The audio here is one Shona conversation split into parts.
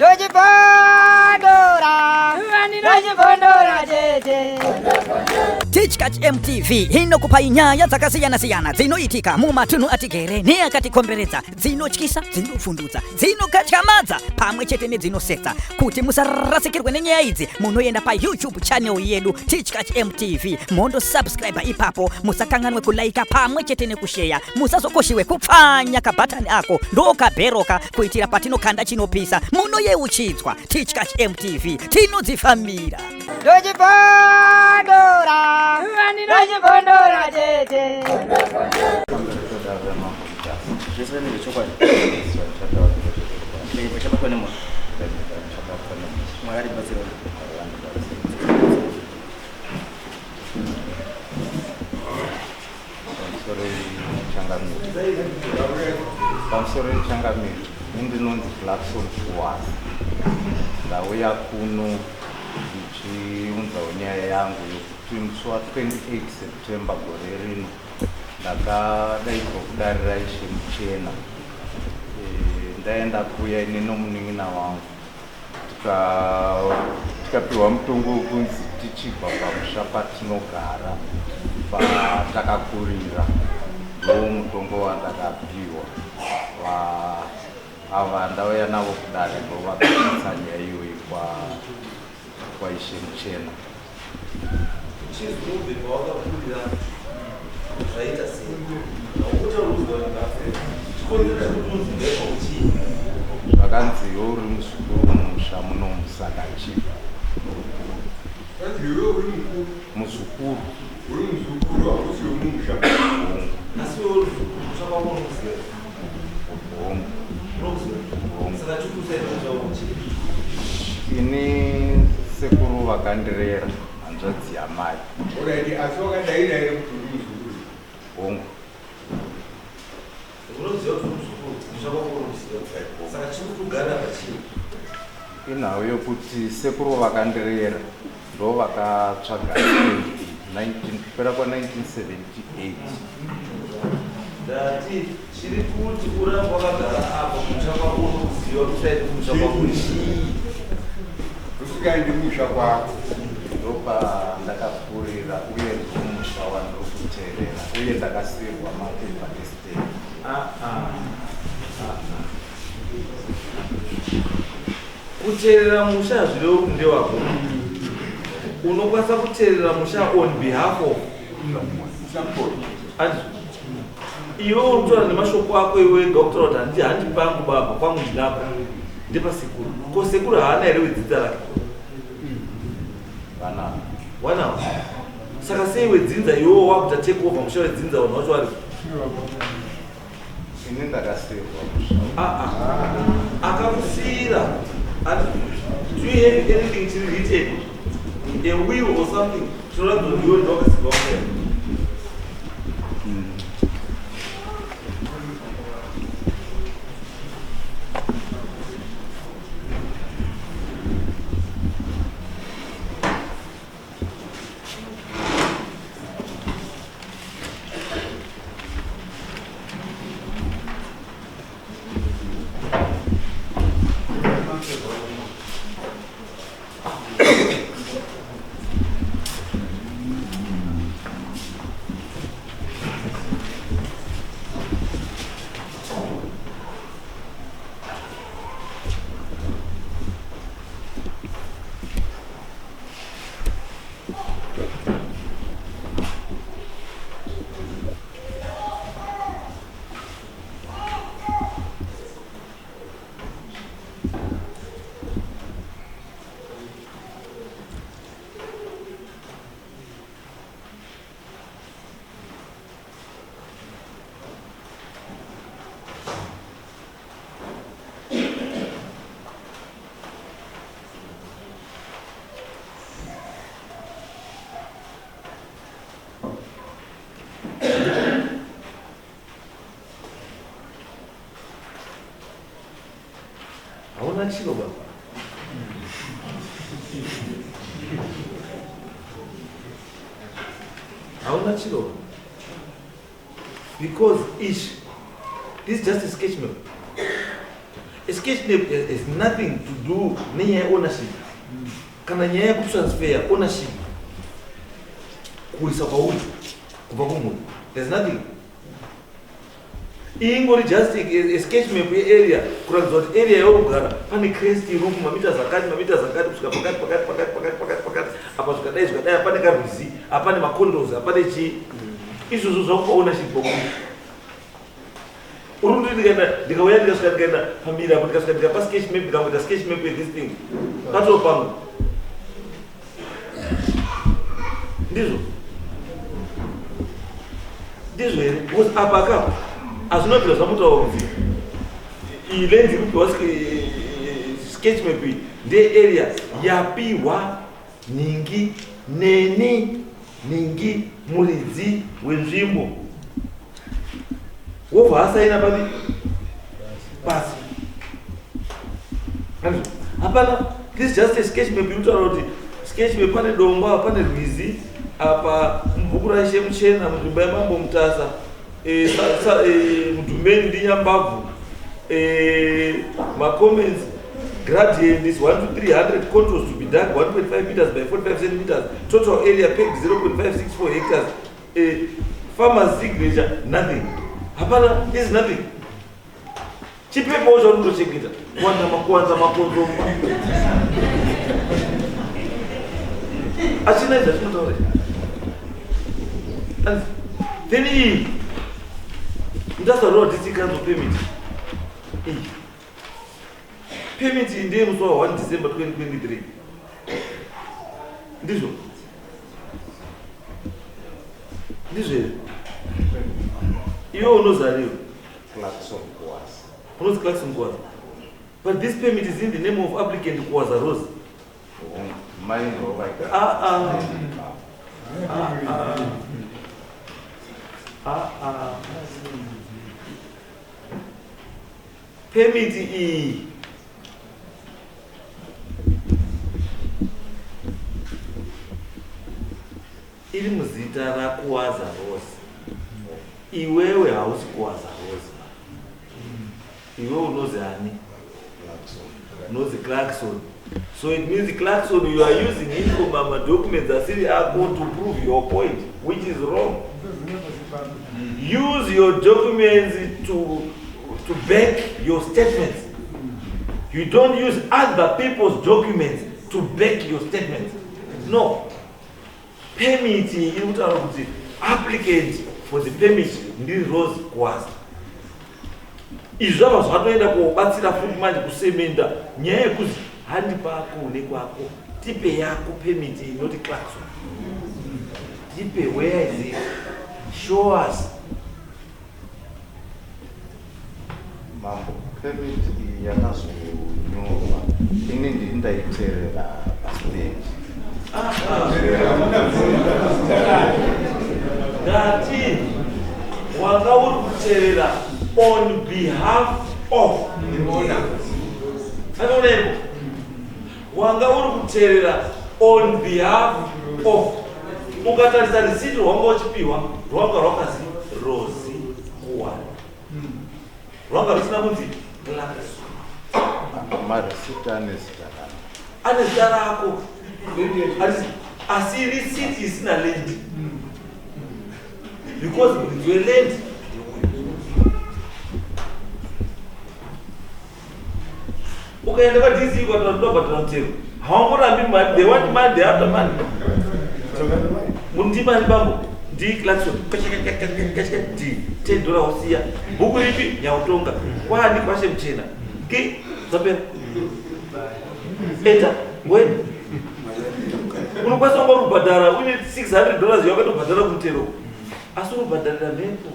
Ndochibvondora, Ndochibvondora chete. Tichkat MTV inokupa nyaya dzakasiyana-siyana dzinoitika mumatunhu atigere neakatikomberedza, dzinotyisa, dzinofundutsa, dzinokatyamadza pamwe chete nedzinosetsa. Kuti musarasikirwe nenyaya idzi, munoenda paYouTube channel yedu Tichkat MTV, mondo subscribe ipapo, musakanganwe kulaika pamwe chete nekushare, musazokoshiwe kupfanya kabhatani ako ndokabheroka kuitira patinokanda chinopisa munoyeuchidzwa. Tichkat MTV tinodzifambira. Ndochibvondora, Ndochibvondora chete. Pamusoro wechangamiro indinonzi Blackson Fuwas. Ndauya kuno ndichiunzawo nyaya yangu yokuti musi wa28 September gore rino ndakadaidzwa kudarira Ishe Muchena. Ndaenda kuya ine nomunin'ina wangu tikapiwa mutongo wekunzi tichibva pamusha patinogara patakakurira, ndo mutongo wandakapiwa. Ava ndauya navo kudare ndovakatsa nyaya iyoyi kwa Ishe Muchena. Zvakanziwo uri musukuru mumusha muno musaka chipi musukuru ini sekuru vakandirera hanzvadzi yamai hongu inhau yokuti sekuru vakandirera ndo vakatsvaga kupera kwa1978 ndati chiri kuti uramba wakagara apa kumusha kwako unoziva kusaiti kumusha kwako usikaendi kumusha kwako ndopa ndakakurira uye ndomusha wandinokuteerera uye ndakasirwa mapepa estate. kuteerera musha hazvirevo kuti ndewako, unokwanisa kuteerera musha on behalf of iwe unotora nemashoko ako iwe ndokutaura kuti handiti handi pangu baba kwangu ndinapa ndepasekuru. Ko sekuru haana here wedzidza rake? Wanawo. Saka sei wedzinza iwewo wakuta take over musha wedzinza vanhu vacho vari? Ini ndakasirwa musha. Akakusiyira. Do you have anything to written? A will or something? Children don't do it, dogs go there. Hauna chilo baba. Hauna chilo. Because this is just a sketch map. sketch name has nothing to do nenyaya ownership kana nyaya yekutransfer ownership kuisa kwauri kubva kumunhu. There's nothing. Ingori just a sketch map area kuratidza kuti area yaunogara pane crest iri mamita zakati kusvika pakati apa zvikadai apane karwizi apane macondos apane chii izvozvo zvakupa ownership bokuti uri kuti ndikauya ndikasvika ndikaenda pambiri apo ndikasvika ndikapa sketch map ndikangoita sketch map this thing patoo pangu ndizvo here because apa akapo hazvinobvira zvamutaura kuti iyi lenzi kupiwa sketch map ndearea yapiwa ningi muridzi wenzvimbo wobva asaina pasi hapana. This is just a sketch map inotaura kuti sketch map pane domba pane rwizi apa mubhuku raishe muchena munzvimbo yamambo Mutasa mudhumeni ndinyambavhu macomments gradient is 1 to 300 contours to be dug 1.5 meters by 45 centimeters, total area pegged 0.564 hectares, farmer's signature nothing. Hapana, this is nothing. Chipepo zvaunondochengeta kuwanza makonzomba achina zvachinotaura. Then iyi ndasaroa district council permit permit ndiye musi wa 1 December 2023 ndizvo here iwe unozariwa unozi Clarkson Kwaza, but this permit is in the name of applicant Kwaza Rose. Permit iyi iri muzita raKwaza Rose. Iwewe hausi Kwaza Rose. Iwe unozi ani? Unozi Clarkson. So it means Clarkson, you are using Incomama documents asiri ako to prove your point, which is wrong. Use your documents to back your statements. You don't use other people's documents to back your statements. No. Permit in applicant for the permit ndiri Rose Kwaza. Izvi zvava zvatoenda kubatsira futi manje kusemenda nyaya yekuti handi pako nekwako tipe yako permit inoti Clarkson. Tipe, where is it? Show us. Mambo permit yakazonyorwa inini ndaiterera pastage ngati wanga uri kuteerera on behalf of anooneko wanga uri kuteerera on behalf of ukatarisa risiti rwanga uchipiwa rwanga rwakazi Rose Kwaza, rwanga rusina kunzi Clarkson. marisiti ane zita rako asi risiti isina land because muridzi weland ukaenda kwaDC ukatondobhatira mutero hawangorambi mari, they want money, they have the money. Mundimani bambo ndi Clarkson $10 usiya bhuku ripi nyautonga kwani kwashe mchena ki zapera eta when unokwanisa kubhadhara une $600 yakatobhadhara kumutero asi unobhadharira mhepo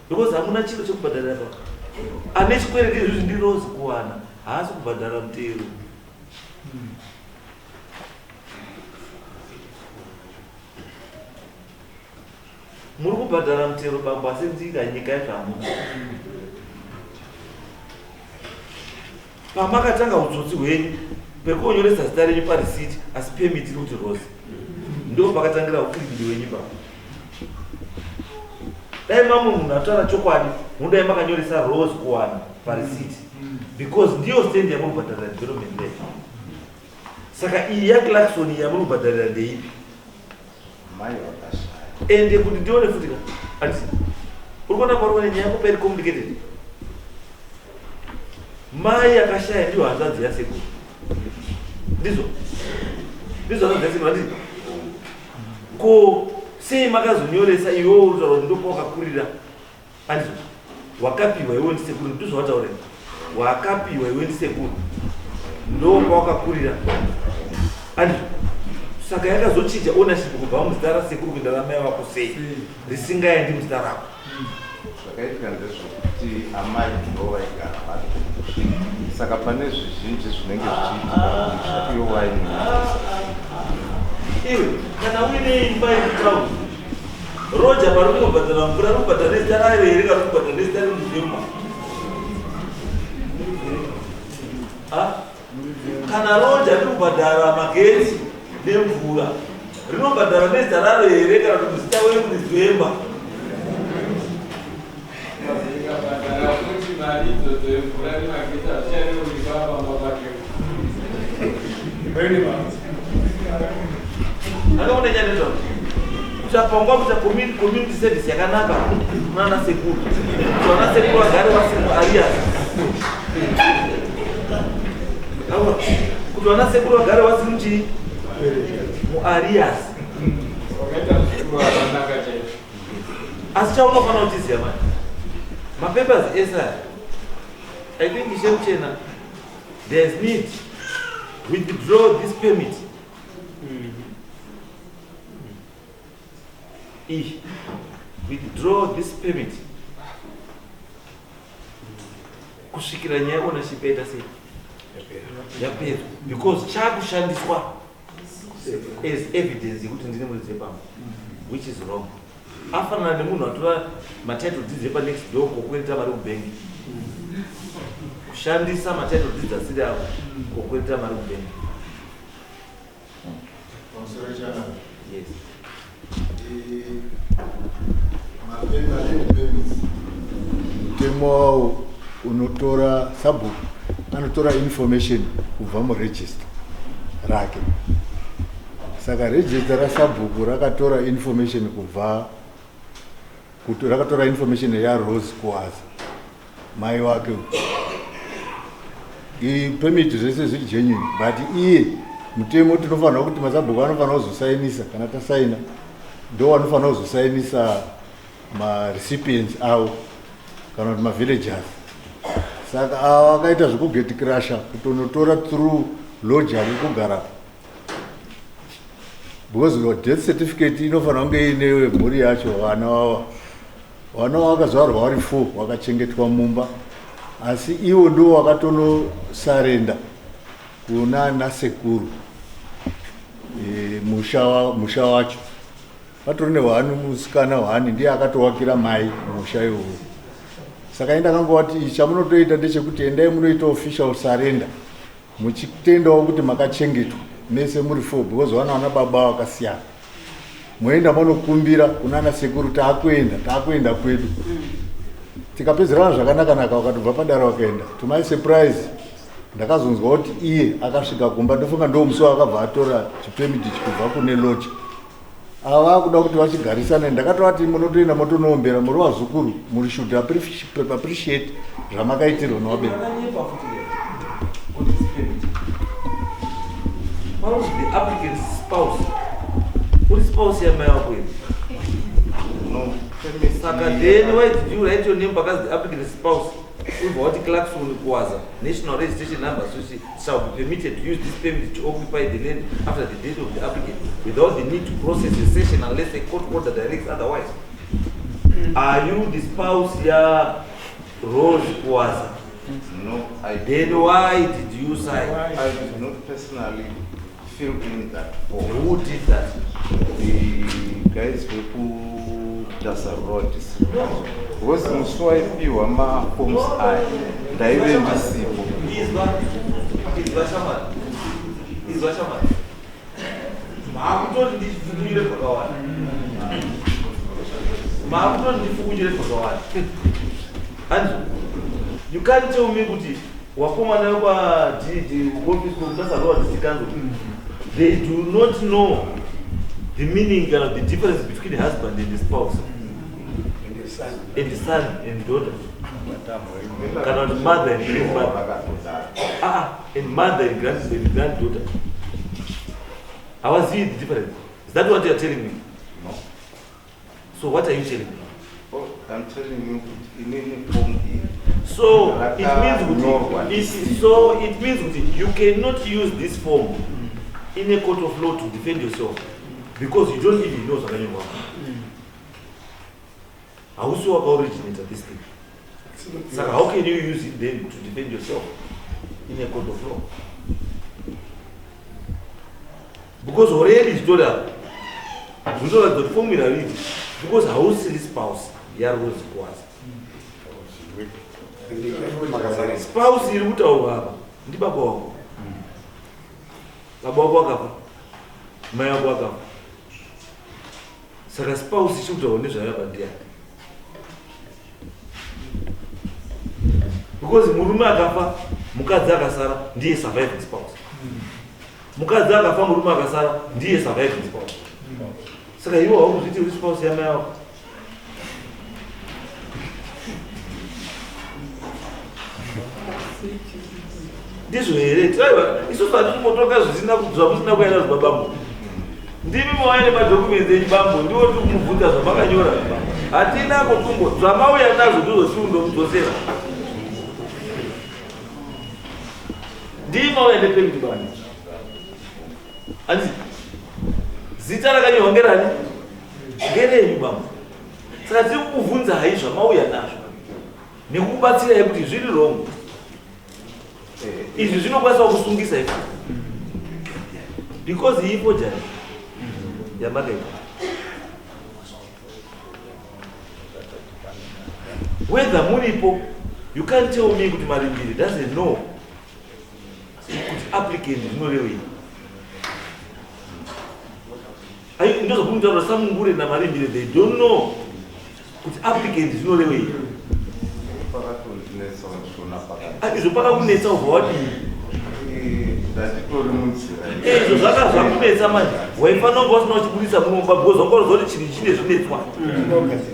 because hamuna chiro chekubhadharira pa ane chikwereti izvizvi ndi Rose kuwana haasi kubhadhara mutero. Muri kubhadhara mutero bambo asi nzika nyika yazvamuna. Pamakatanga utsotsi hwenyu pekonyoresa zita renyu parisiti asi permit iri kuti Rose, ndo pakatangira ukirigidi hwenyu baba. Dai mamwe munhu ataura chokwadi mudai makanyoresa Rose kuwana parisiti because ndiyo stand yamurubhadharira development rate. Saka iyi yaClarkson yamurubhadharira ndeipi? Mai wakashaya. Ende kuti ndione futi andisi urikuona paruwa nyaya yako complicated. Mai akashaya ndiyo hanzvadzi yasekuru. Ndizvo hanzvadzi yasekuru handizvo. Ko sei makazonyoresa iwewe utaura kuti ndopa wakakurira handizvo. Wakapiwa iwe ndisekuru ndizvo wataura. Wakapiwa iwe ndisekuru ndopa wakakurira handizvo. Saka yakazochinja ownership kubva muzita rasekuru kuenda ramai vako sei risingaendi muzita rako. Zvakaitika ndezvokuti amai ndovaigara vari. Saka pane zvizhinji zvinenge zvichiitika kumusha iyo waini. Iwe kana uine imba irikutaundi Roger pari kunobhadhara mvura rinobhadhara nezita rayo here kana rinobhadhara nezita remuzvema? Kana Roger rinobhadhara magetsi nemvura rinobhadhara nezita raro here kana kuti muzita wemuzvema? Ndakaona nyaya ndezvo kuchapangwa kucha community service yakanaka nana sekuru kuti vana sekuru vagare vasimo arias kuti vana sekuru vagare vasi muchii muarias. Asi chaunofanira kuchiziva mani mapapers esa I think Ishemchena there's need to withdraw this permit. Withdraw this permit kusvikira nyaya ownership yaita sei yapera, because chakushandiswa as evidence yekuti ndine mudzi dzepamba, which is wrong. Afanana nemunhu atora matitle deeds epa next door kokwereta mari kubengi, kushandisa matitle deeds asiri avo kokwereta mari kubengi. Yes. Mutemo wawo unotora sabhuku anotora information kubva muregister rake. Saka register rasabhuku rakatora information kubva rakatora information yaRose kuwaza mai wake. Permit zvese zviri genuine, but iye mutemo tinofanira kuti masabhuku anofanira kuzosainisa kana tasaina ndo anofanira kuzosainisa marecipients avo kana kuti mavillagers. Saka ava akaita zvekugeti crusher kutonotora through lodger kugara, because death certificate inofanira kunge ine mhuri yacho vana vava vakazvarwa vari 4 vakachengetwa mumba, asi ivo ndo vakatonosarenda kuna sekuru musha wacho. Patori nehwani musikana hwani ndiye akatowakira mai musha iwowo. Saka enda kangoti chamunotoita ndechekuti endai munoita official surrender muchitendawo kuti makachengetwa mese muri 4, because vana baba vakasiyana. Moenda munokumbira kunana sekuru taakuenda kwedu. Tikapedzerana zvakanaka wakatobva padare wakaenda. To my surprise ndakazonzwa kuti iye akasvika kumba, ndofunga ndo musi wakabva atora chipemiti chikubva kune lodge. Ava kuda kuti vachigarisana, ndakatovati munotoenda motonoombera muri vazukuru, muri should appreciate zvamakaitirwa nawabereki. What was the applicant's spouse? What is spouse here, my uncle? No. Saka, then why did you write your name because the applicant's spouse? What Clarkson was national registration number, so she shall be permitted to use this permit to occupy the land after the date of the applicant without the need to process the session unless a court order directs otherwise. Are you the spouse here, Rose Kwaza? No, I Then why did you sign? I did not personally fill in that form. Who did that? The guys who Mutasa wrote this. Because muswaipiwa ma-forms aya ndaive ndisipo. Izwa shamani. Maakutoti ndifukujire kwakawanda. And you can't tell me kuti wakomana kwa DD office Mutasa Law District Council, they do not know the meaning and the difference between the husband and the spouse, and the son and daughter, cannot mother and grandmother, and mother and granddaughter. How was it the difference? Is that what you are telling me? No. So what are you telling me? Oh, I'm telling you, in any form here. So it means you cannot use this form in a court of law to defend yourself because you don't even know Sakanywa. How so originated this thing? So how can you use it then to defend yourself in a court of law? Because already it's told that the formula reads because how is the spouse? Spouse iri kutaura apa ndibaba wako baba wako akafa mai wako akafa saka spouse ichikutaura nezvayapa ndiani because murume akafa mukadzi akasara ndiye surviving spouse mukadzi akafa murume akasara ndiye surviving spouse saka iwo haukuzviti uri spouse yamai wako ndizvo here taiva isusu hatitomotoka zvisina zvamusina kuenda zvibabambo ndimi mawaine madhokumenzi echibambo ndiwo tiri kumubvunza zvamakanyora hatina kutumbo zvamauya nazvo ndizvotiundomudzosera ndimi mauya nepemdibani hanzi zita rakanyorwa ngerani ngerenyu bambo saka tiri kukubvunza hai zvamauya nazvo nekukubatsirai kuti zviri rongo izvi zvinokwanisa kusungisa ipo because ipo jani yamakaita whether muripo you can't tell me kuti marimbiri doesn't know kuti applicant zvinorevei ndozvokumutaura samungure namarimbiri they don't know kuti applicant zvinorevei izvo pakakunetsa ubva wadii izvo zvakazvakunetsa manje waifanira kunge wasina uchibudisa mumba because wangauzoti chinhu chine zvinetswa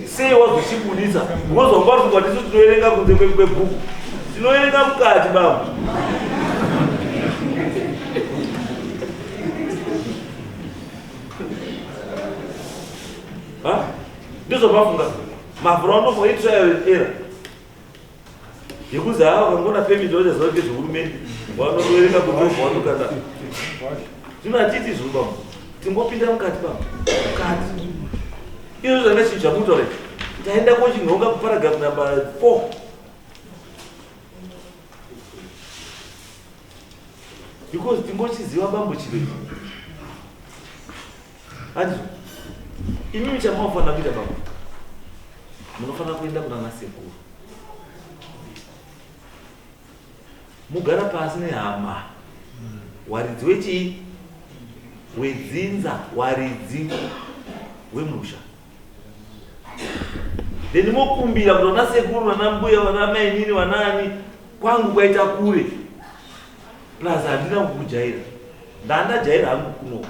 sei wazochibudisa because wangarufunga kuti isu tinoerenga kunze kwebhuku tinoerenga mukati bambo ndizvo mafunga mavhura unofo itrial era yekuzi haa vakangona pemidota zvaoke zvehurumende vanotoerenga kudobva vanokanda zvino hatiti zvobamo tingopinda mukati bamo mukati izvo zvanga chinhu chamutaura taenda kochinhonga kuparagrafu namba 4 because tingochiziva bambo chivei handizvo imimi chamaofanira kuita bambo munofanira kuenda kunana sekuru mugara pasi nehama waridzi wechii wedzinza waridzi wemusha then mokumbira kuti vana sekuru vana mbuya vana mainini vanani kwangu kwaita kure plus handina kukujaira ndandajaira hangu kuno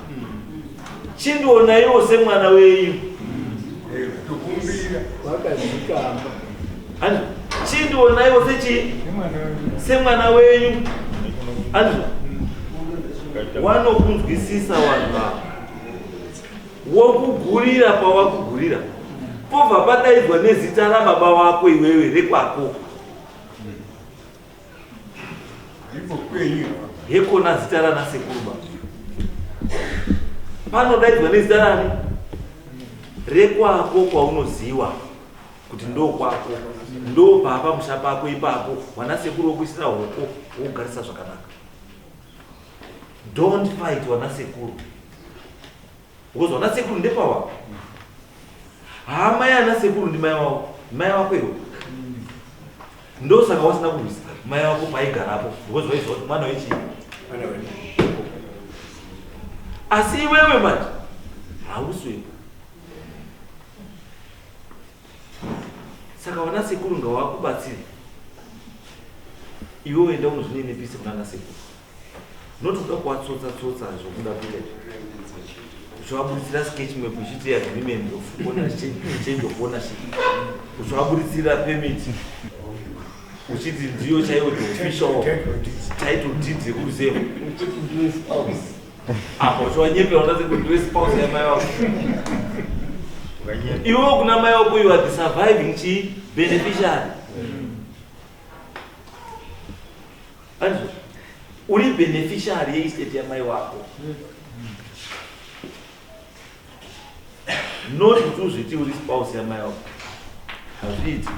chindionaiwo semwana wenyu chindionaiwo semwana wenyu andizvo wanokunzwisisa vanhu ava wokugurira pawakugurira pobva padaidzwa nezita rababa wako iwewe rekwako yekona zita rana sekuruba panodaidzwa nezita rani rekwako kwaunoziva kuti ndo kwako ndo baba musha pako ipapo wana sekuru wokuisira hoko wokugarisa zvakanaka. Don't fight wana sekuru because wana sekuru ndepawa hama yana sekuru ndi mai wako iwe ndo saka wasina kurwisa mai wako paigarapo because waizoti mwana wechi asi iwewe manje hauswepo. Saka wana sekuru nga wakubatsira iwe wenda unozvinenepise kunanga sekuru notoda kuvatsotsa zvokuda kuita uchivaburitsira sketch map uchiti agreement of change of ownership uchivaburitsira permit uchiti ndiyo chaiwo official title deed yekureserve apo uchivanyepewa ndasekundiwe spouse yamai wako iwe kuna mai wako you are the surviving beneficiary anzo uri beneficiary yeestate yamai wako not kuti uzviti uri spouse yamai wako hazviiti.